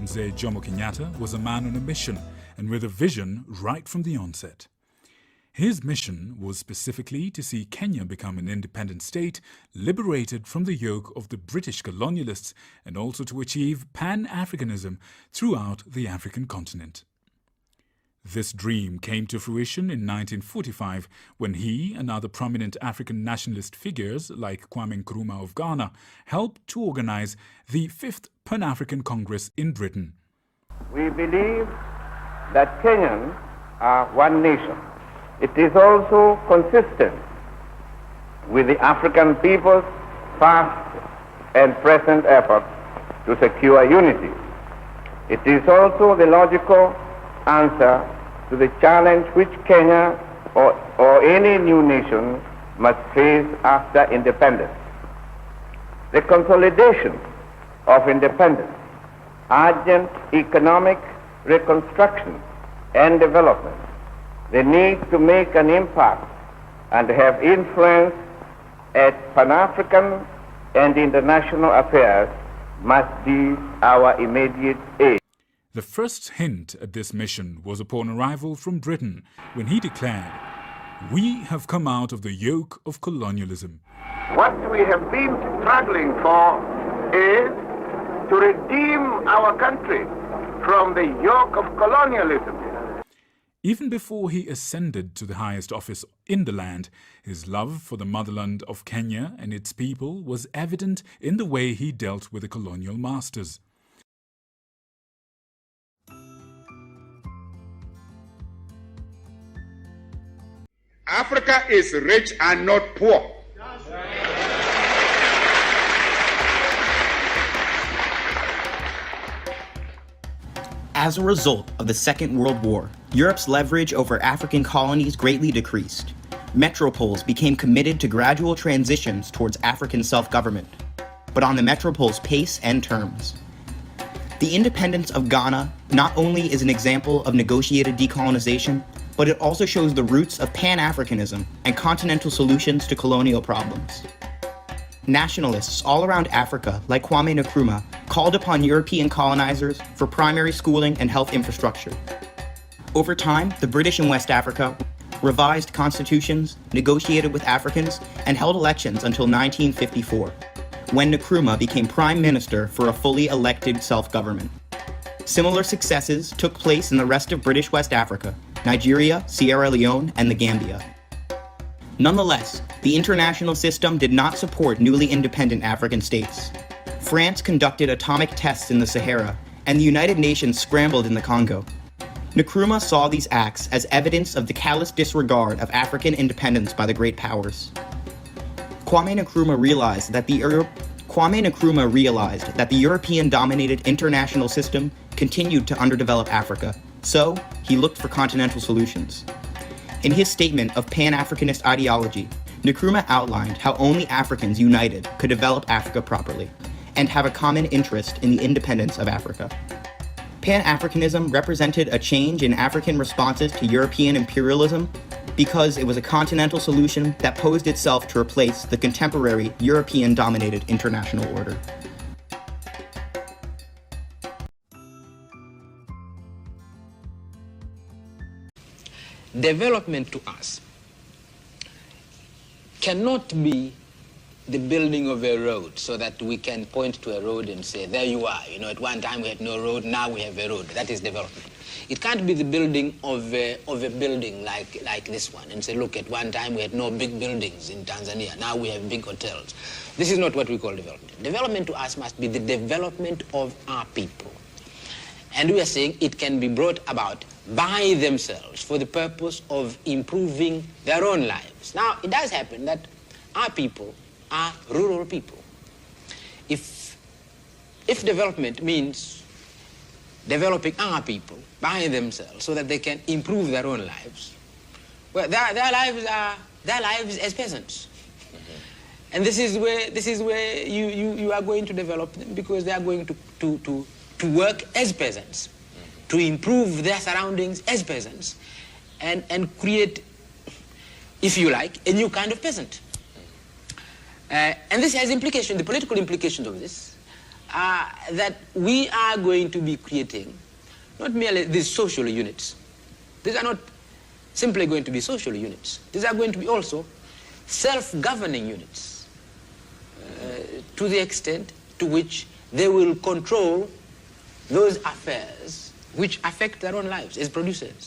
Mzee Jomo Kenyatta was a man on a mission and with a vision right from the onset. His mission was specifically to see Kenya become an independent state, liberated from the yoke of the British colonialists, and also to achieve Pan Africanism throughout the African continent. This dream came to fruition in 1945 when he and other prominent African nationalist figures like Kwame Nkrumah of Ghana helped to organize the 5th Pan-African Congress in Britain. We believe that Kenyans are one nation. It is also consistent with the African people's past and present efforts to secure unity. It is also the logical answer to the challenge which Kenya or any new nation must face after independence. The consolidation of independence, urgent economic reconstruction and development, the need to make an impact and have influence at Pan-African and international affairs must be our immediate aim. The first hint at this mission was upon arrival from Britain when he declared, "We have come out of the yoke of colonialism." What we have been struggling for is to redeem our country from the yoke of colonialism. Even before he ascended to the highest office in the land, his love for the motherland of Kenya and its people was evident in the way he dealt with the colonial masters. Africa is rich and not poor. As a result of the Second World War, Europe's leverage over African colonies greatly decreased. Metropoles became committed to gradual transitions towards African self-government, but on the metropole's pace and terms. The independence of Ghana not only is an example of negotiated decolonization, but it also shows the roots of Pan-Africanism and continental solutions to colonial problems. Nationalists all around Africa, like Kwame Nkrumah, called upon European colonizers for primary schooling and health infrastructure. Over time, the British in West Africa revised constitutions, negotiated with Africans, and held elections until 1954, when Nkrumah became prime minister for a fully elected self-government. Similar successes took place in the rest of British West Africa, Nigeria, Sierra Leone, and the Gambia. Nonetheless, the international system did not support newly independent African states. France conducted atomic tests in the Sahara, and the United Nations scrambled in the Congo. Nkrumah saw these acts as evidence of the callous disregard of African independence by the great powers. Kwame Nkrumah realized that the European-dominated international system continued to underdevelop Africa, so he looked for continental solutions. In his statement of Pan-Africanist ideology, Nkrumah outlined how only Africans united could develop Africa properly and have a common interest in the independence of Africa. Pan-Africanism represented a change in African responses to European imperialism because it was a continental solution that posed itself to replace the contemporary European-dominated international order. Development to us cannot be the building of a road so that we can point to a road and say, there you are. You know, at one time we had no road, now we have a road. That is development. It can't be the building of a building like this one and say, look, at one time we had no big buildings in Tanzania, now we have big hotels. This is not what we call development. Development to us must be the development of our people. And we are saying it can be brought about by themselves for the purpose of improving their own lives. Now, it does happen that our people are rural people. If development means developing our people by themselves so that they can improve their own lives, well, their lives as peasants. And this is where you are going to develop them, because they are going to work as peasants, to improve their surroundings as peasants, and create, if you like, a new kind of peasant. And this has implications, the political implications of this that we are going to be creating not merely these social units. These are not simply going to be social units. These are going to be also self-governing units to the extent to which they will control those affairs which affect their own lives as producers.